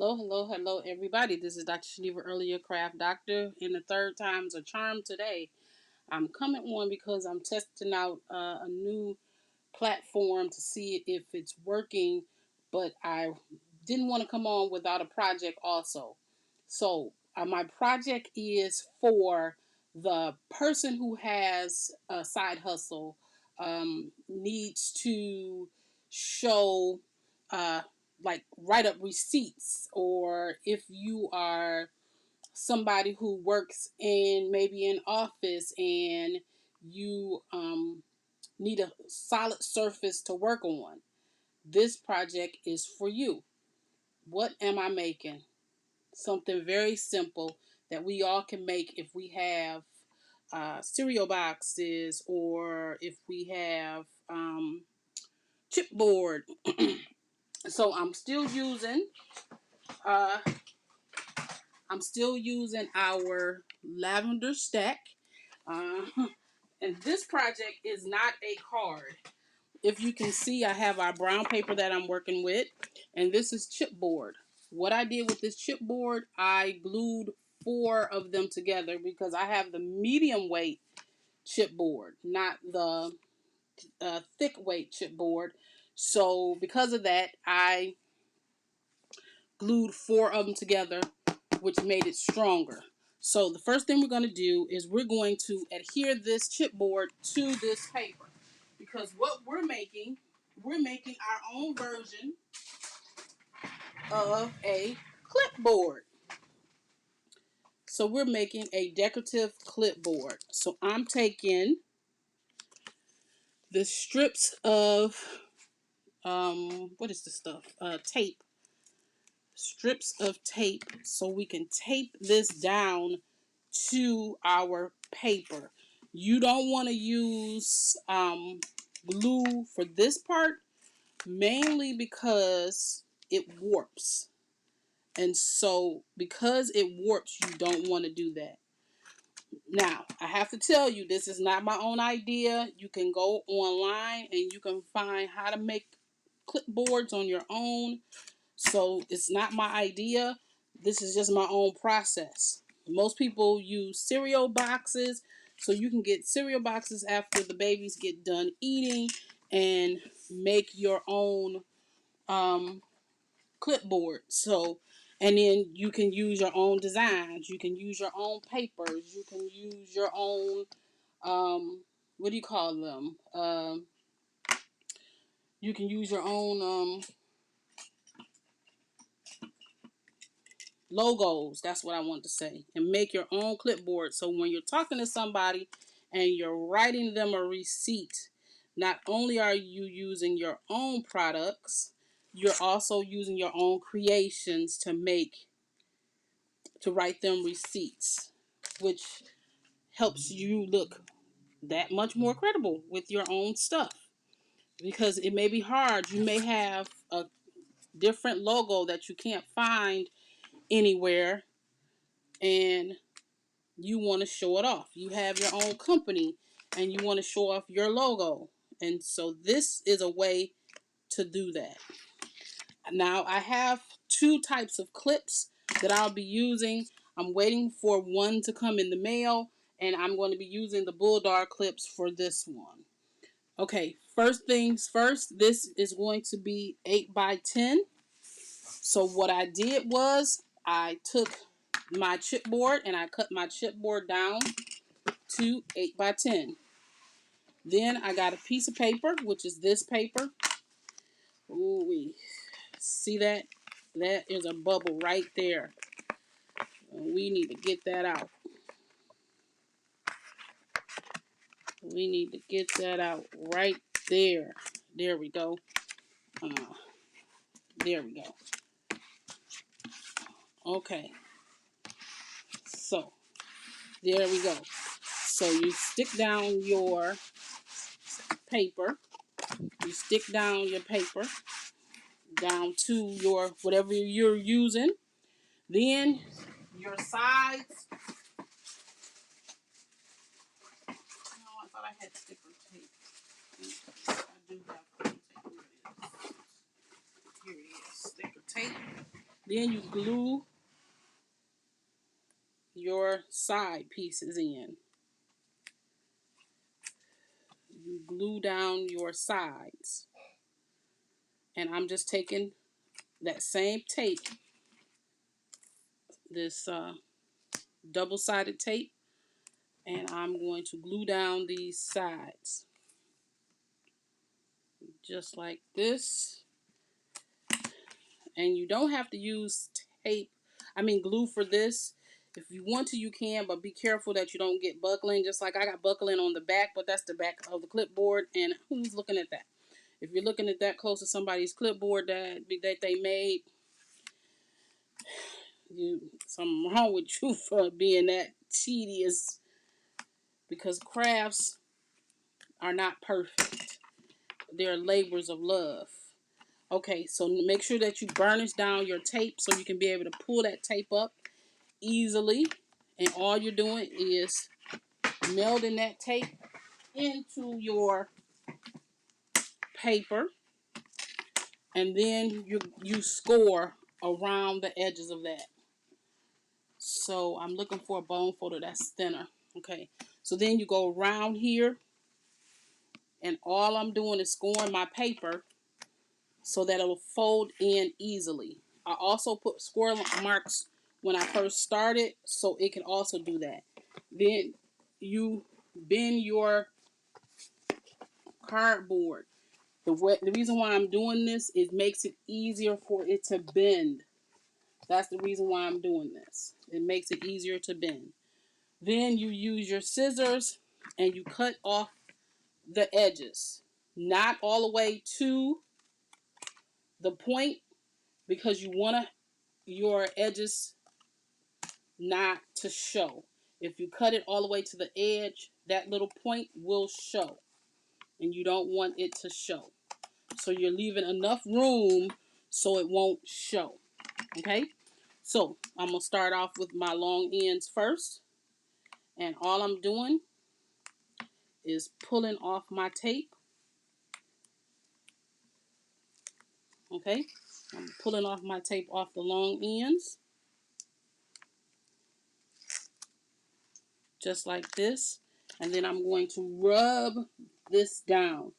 Hello, hello, hello, everybody. This is Dr. Shaniva, earlier craft doctor, and the third time's a charm today. I'm coming on because I'm testing out a new platform to see if it's working, but I didn't want to come on without a project also. So, my project is for the person who has a side hustle, needs to show, uh, like, write up receipts, or if you are somebody who works in maybe an office and you need a solid surface to work on. This project is for you. What am I making? Something very simple that we all can make if we have cereal boxes, or if we have chipboard. So uh, I'm still using our lavender stack, uh, and this project is not a card. If you can see, I have our brown paper that I'm working with, and this is chipboard. What I did with this chipboard, I glued four of them together because I have the medium weight chipboard, not the thick weight chipboard. So because of that, I glued four of them together, which made it stronger. So the first thing we're going to do is we're going to adhere this chipboard to this paper, because what we're making our own version of a clipboard. So we're making a decorative clipboard. So I'm taking the strips of what is the stuff? Tape. Strips of tape, so we can tape this down to our paper. You don't want to use glue for this part, mainly because it warps. And so, because it warps, you don't want to do that. Now, I have to tell you, this is not my own idea. You can go online and you can find how to make clipboards on your own. So, it's not my idea. This is just my own process. Most people use cereal boxes, so you can get cereal boxes after the babies get done eating and make your own clipboard. So, and then you can use your own designs. You can use your own papers. You can use your own what do you call them? You can use your own logos. That's what I want to say. And make your own clipboard. So when you're talking to somebody and you're writing them a receipt, not only are you using your own products, you're also using your own creations to write them receipts, which helps you look that much more credible with your own stuff. Because it may be hard. You may have a different logo that you can't find anywhere, and you want to show it off. You have your own company and you want to show off your logo. And so this is a way to do that. Now I have two types of clips that I'll be using. I'm waiting for one to come in the mail, and I'm going to be using the Bulldog clips for this one. Okay, first things first, this is going to be 8 by 10. So what I did was I took my chipboard and I cut my chipboard down to 8 by 10. Then I got a piece of paper, which is this paper. Ooh, we see that? That is a bubble right there. We need to get that out. We need to get that out right there. There we go. Uh, there we go. Okay. So, there we go. So you stick down your paper. You stick down your paper down to your whatever you're using. Then your sides. Oh, I thought I had sticker tape. I do have sticker tape. Here it is. Sticker tape. Then you glue your side pieces in. You glue down your sides. And I'm just taking that same tape, this double-sided tape, and I'm going to glue down these sides. Just like this. And you don't have to use glue for this. If you want to, you can, but be careful that you don't get buckling. Just like I got buckling on the back, but that's the back of the clipboard. And who's looking at that? If you're looking at that close to somebody's clipboard that they made, something wrong with you for being that tedious, because crafts are not perfect. They're labors of love. Okay, so make sure that you burnish down your tape so you can be able to pull that tape up easily. And all you're doing is melding that tape into your paper. And then you score around the edges of that. So I'm looking for a bone folder that's thinner. Okay, so then you go around here. And all I'm doing is scoring my paper so that it'll fold in easily. I also put score marks when I first started, so it can also do that. Then you bend your cardboard. The reason why I'm doing this is makes it easier for it to bend. That's the reason why I'm doing this. It makes it easier to bend. Then you use your scissors and you cut off the edges. Not all the way to the point, because you want your edges not to show. If you cut it all the way to the edge, that little point will show. And you don't want it to show. So you're leaving enough room so it won't show. Okay? So I'm going to start off with my long ends first. And all I'm doing is pulling off my tape. Okay? I'm pulling off my tape off the long ends. Just like this. And then I'm going to rub this down.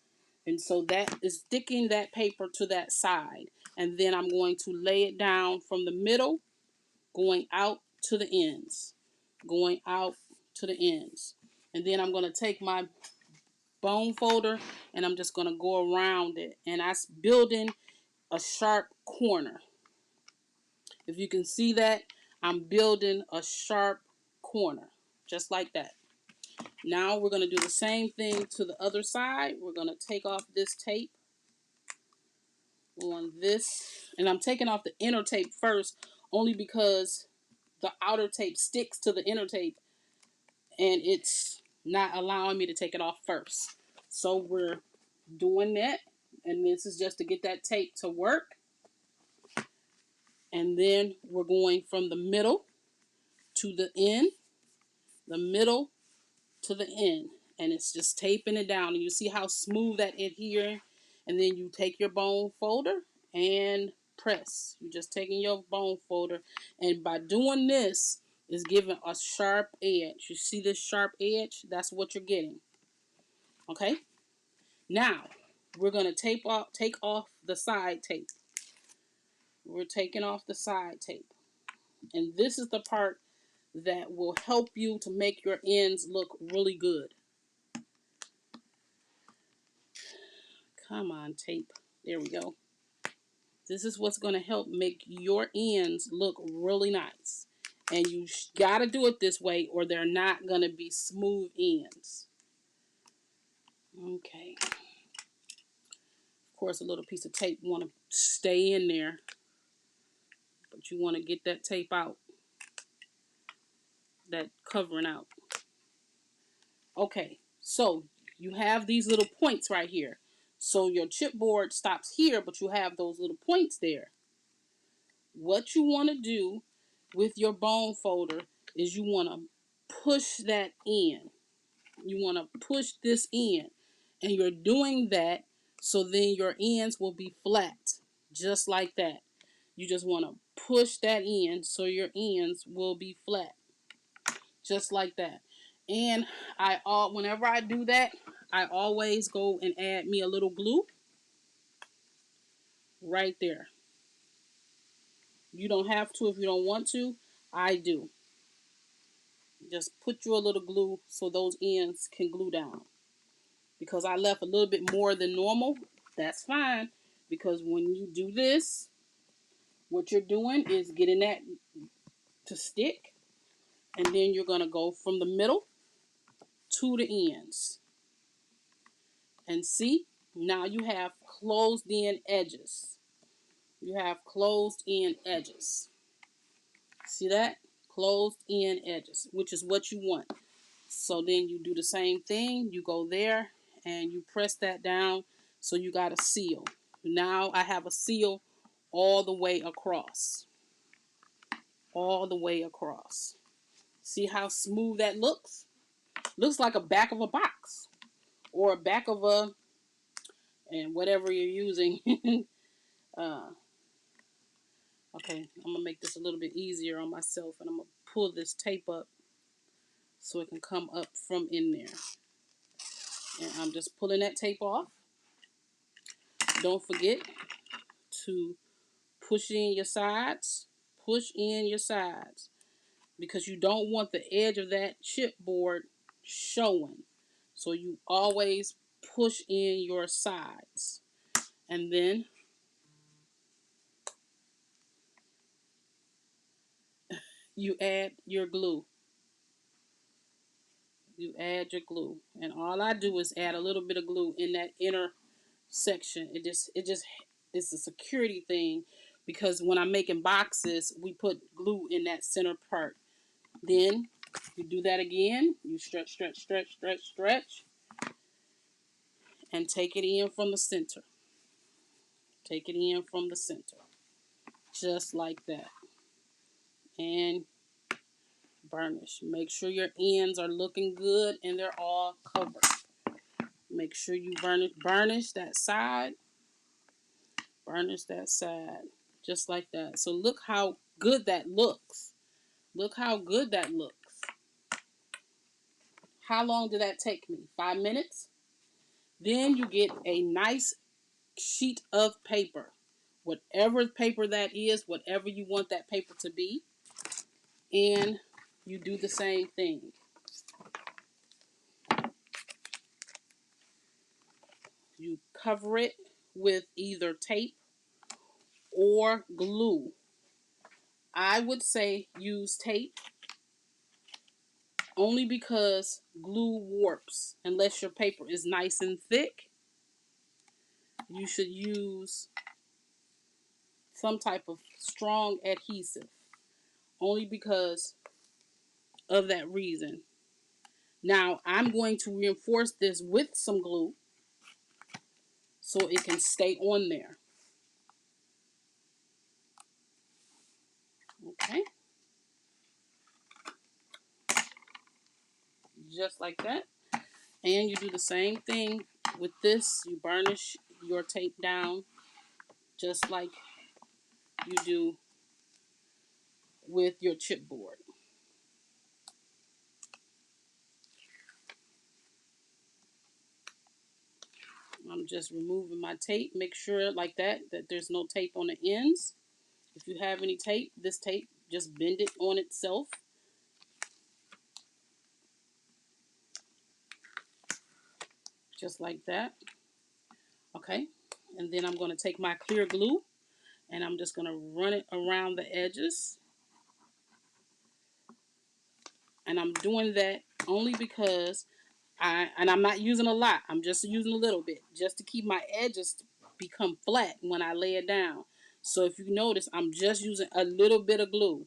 And so that is sticking that paper to that side. And then I'm going to lay it down from the middle, going out to the ends. Going out to the ends. And then I'm going to take my bone folder and I'm just going to go around it. And that's building a sharp corner. If you can see that, I'm building a sharp corner. Just like that. Now we're going to do the same thing to the other side. We're going to take off this tape on this. And I'm taking off the inner tape first, only because the outer tape sticks to the inner tape and it's not allowing me to take it off first. So we're doing that. And this is just to get that tape to work. And then we're going from the middle to the end. The middle to the end. And it's just taping it down. And you see how smooth that adhering. And then you take your bone folder and press. You're just taking your bone folder. And by doing this, is giving a sharp edge. You see this sharp edge? That's what you're getting. Okay? Now, we're going to take off the side tape. We're taking off the side tape. And this is the part that will help you to make your ends look really good. Come on, tape. There we go. This is what's going to help make your ends look really nice. And you got to do it this way or they're not going to be smooth ends. Okay. Of course, a little piece of tape want to stay in there. But you want to get that tape out. That covering out. Okay. So you have these little points right here. So your chipboard stops here, but you have those little points there. What you want to do with your bone folder is you want to push that in. You want to push this in. And you're doing that so then your ends will be flat. Just like that. You just want to push that in so your ends will be flat, just like that. And whenever I do that, I always go and add me a little glue right there. You don't have to if you don't want to. I do. Just put you a little glue so those ends can glue down. Because I left a little bit more than normal, that's fine. Because when you do this, what you're doing is getting that to stick. And then you're going to go from the middle to the ends. And see, now you have closed in edges. You have closed in edges. See that? Closed in edges, which is what you want. So then you do the same thing. You go there and you press that down. So you got a seal. Now I have a seal all the way across. All the way across. See how smooth that looks? Looks like a back of a box. Or a back of a, and whatever you're using. Okay, I'm going to make this a little bit easier on myself. And I'm going to pull this tape up so it can come up from in there. And I'm just pulling that tape off. Don't forget to push in your sides. Push in your sides. Because you don't want the edge of that chipboard showing. So you always push in your sides. And then you add your glue. You add your glue. And all I do is add a little bit of glue in that inner section. It's a security thing, because when I'm making boxes, we put glue in that center part. Then you do that again. You stretch, stretch, stretch, stretch, stretch, and take it in from the center. Take it in from the center, just like that. And burnish. Make sure your ends are looking good and they're all covered. Make sure you burnish that side. Burnish that side. Just like that. So look how good that looks. Look how good that looks. How long did that take me? 5 minutes? Then you get a nice sheet of paper. Whatever paper that is, whatever you want that paper to be. And you do the same thing. You cover it with either tape or glue. I would say use tape only because glue warps. Unless your paper is nice and thick, you should use some type of strong adhesive. Only because of that reason. Now, I'm going to reinforce this with some glue so it can stay on there. Okay. Just like that. And you do the same thing with this. You burnish your tape down just like you do with your chipboard. I'm just removing my tape. Make sure like that there's no tape on the ends. If you have any tape, this tape, just bend it on itself. Just like that. Okay. And then I'm going to take my clear glue and I'm just going to run it around the edges. And I'm doing that only because I'm not using a lot. I'm just using a little bit just to keep my edges become flat when I lay it down. So if you notice, I'm just using a little bit of glue.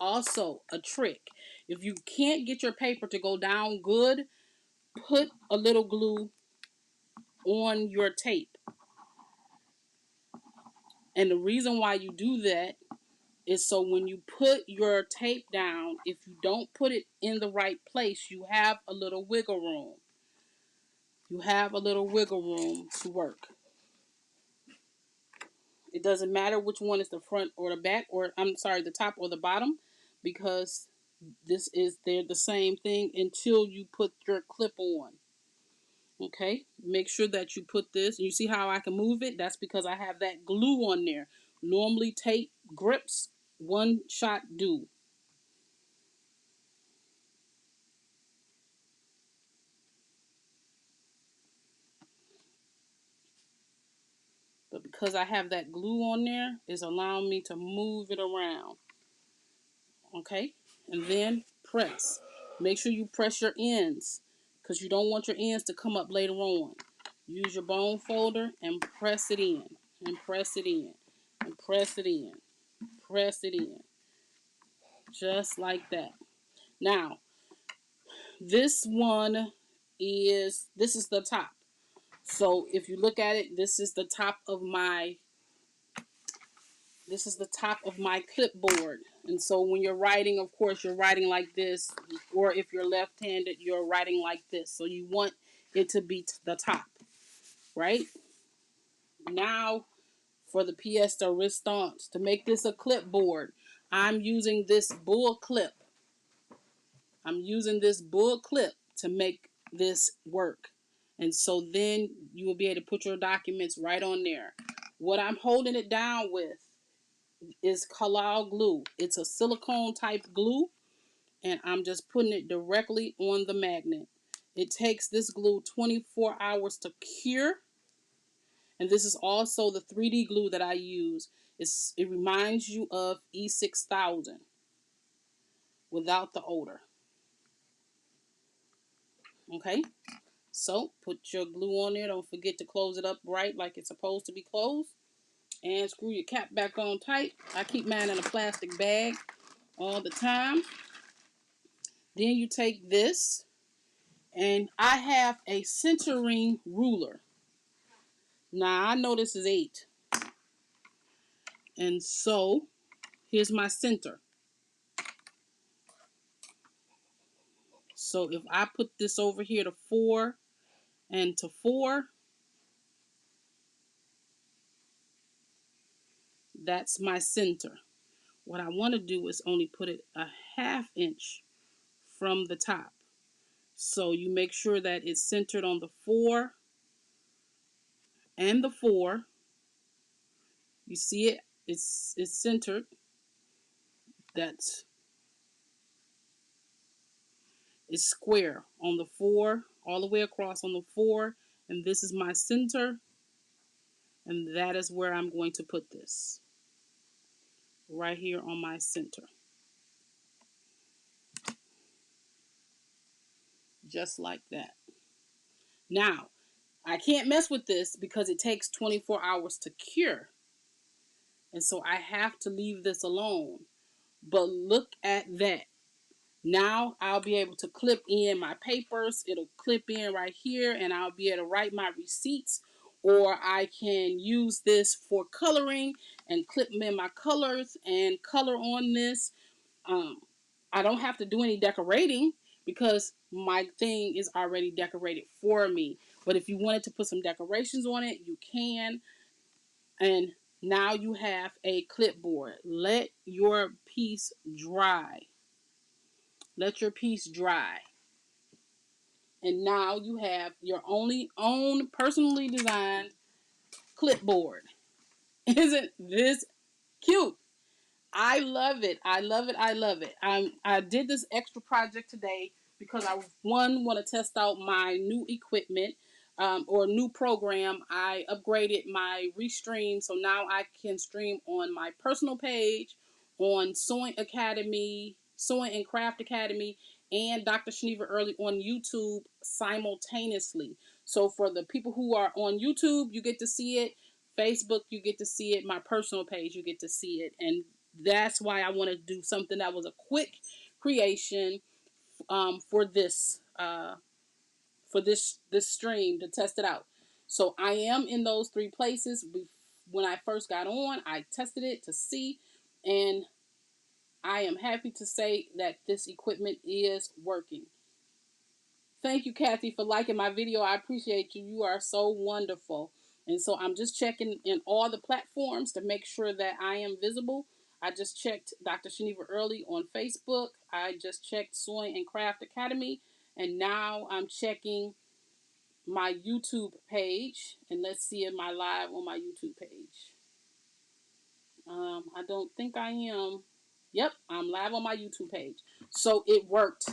Also, a trick. If you can't get your paper to go down good, put a little glue on your tape. And the reason why you do that is so when you put your tape down, if you don't put it in the right place, you have a little wiggle room. You have a little wiggle room to work. It doesn't matter which one is the front or the back, or I'm sorry, the top or the bottom, because they're the same thing until you put your clip on. Okay, make sure that you put this. You see how I can move it? That's because I have that glue on there. Normally tape grips, one shot do. But because I have that glue on there, it's allowing me to move it around. Okay, and then press. Make sure you press your ends, because you don't want your ends to come up later on. Use your bone folder and press it in, and press it in, and press it in, press it in, just like that. Now, this is the top. So if you look at it, this is the top of my clipboard. And so when you're writing, of course, you're writing like this, or if you're left-handed, you're writing like this. So you want it to be the top, right? Now for the pièce de résistance, to make this a clipboard, I'm using this bull clip. I'm using this bull clip to make this work. And so then you will be able to put your documents right on there. What I'm holding it down with is Halal glue. It's a silicone type glue, and I'm just putting it directly on the magnet. It takes this glue 24 hours to cure, and this is also the 3D glue that I use. It reminds you of E6000 without the odor. Okay, so put your glue on there. Don't forget to close it up right like it's supposed to be closed, and screw your cap back on tight. I keep mine in a plastic bag all the time. Then you take this, and I have a centering ruler. Now I know this is 8, and so here's my center. So if I put this over here to 4 and to 4, that's my center. What I want to do is only put it a ½ inch from the top. So you make sure that it's centered on the 4 and the 4. You see it? It's centered. That's It's square on the 4, all the way across on the 4, and this is my center, and that is where I'm going to put this, right here on my center, just like that. Now, I can't mess with this because it takes 24 hours to cure, and so I have to leave this alone. But look at that. Now I'll be able to clip in my papers. It'll clip in right here, and I'll be able to write my receipts, or I can use this for coloring and clip in my colors and color on this. I don't have to do any decorating because my thing is already decorated for me. But if you wanted to put some decorations on it, you can. And now you have a clipboard. Let your piece dry. Let your piece dry. And now you have your own personally designed clipboard. Isn't this cute? I love it. I love it. I love it. I did this extra project today because I want to test out my new equipment, or new program. I upgraded my Restream, so now I can stream on my personal page, on Sewing Academy, Sewing and Craft Academy, and Dr. Shaniva Early on YouTube simultaneously. So for the people who are on YouTube, you get to see it. Facebook, you get to see it. My personal page, you get to see it. And that's why I want to do something that was a quick creation, for this stream to test it out. So I am in those 3 places. When I first got on, I tested it to see, and I am happy to say that this equipment is working. Thank you, Kathy, for liking my video. I appreciate you. You are so wonderful. And so I'm just checking in all the platforms to make sure that I am visible. I just checked Dr. Shaniva Early on Facebook. I just checked Soy and Craft Academy. And now I'm checking my YouTube page. And let's see, am I live on my YouTube page? I don't think I am. Yep, I'm live on my YouTube page. So it worked.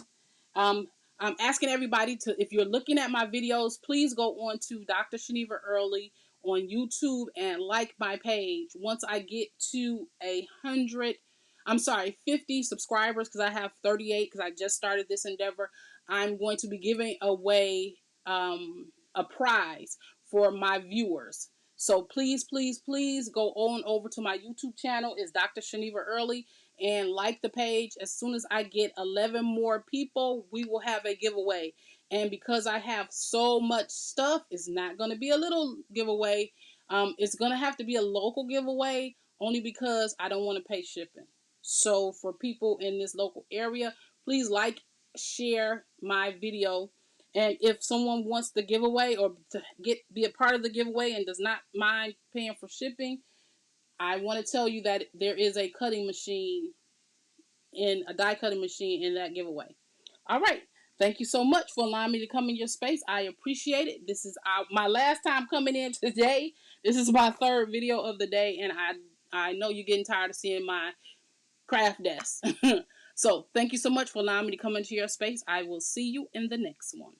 Um, I'm asking everybody to, if you're looking at my videos, please go on to Dr. Shaniva Early on YouTube and like my page. Once I get to 50 subscribers, because I have 38, because I just started this endeavor, I'm going to be giving away a prize for my viewers. So please, please, please go on over to my YouTube channel. It's Dr. Shaniva Early, and like the page. As soon as I get 11 more people, we will have a giveaway. And because I have so much stuff, it's not going to be a little giveaway. It's going to have to be a local giveaway, only because I don't want to pay shipping. So for people in this local area, please like, share my video. And if someone wants the giveaway or to be a part of the giveaway and does not mind paying for shipping, I want to tell you that there is a cutting machine, in a die cutting machine, in that giveaway. All right. Thank you so much for allowing me to come in your space. I appreciate it. This is my last time coming in today. This is my third video of the day, and I know you're getting tired of seeing my craft desk. So thank you so much for allowing me to come into your space. I will see you in the next one.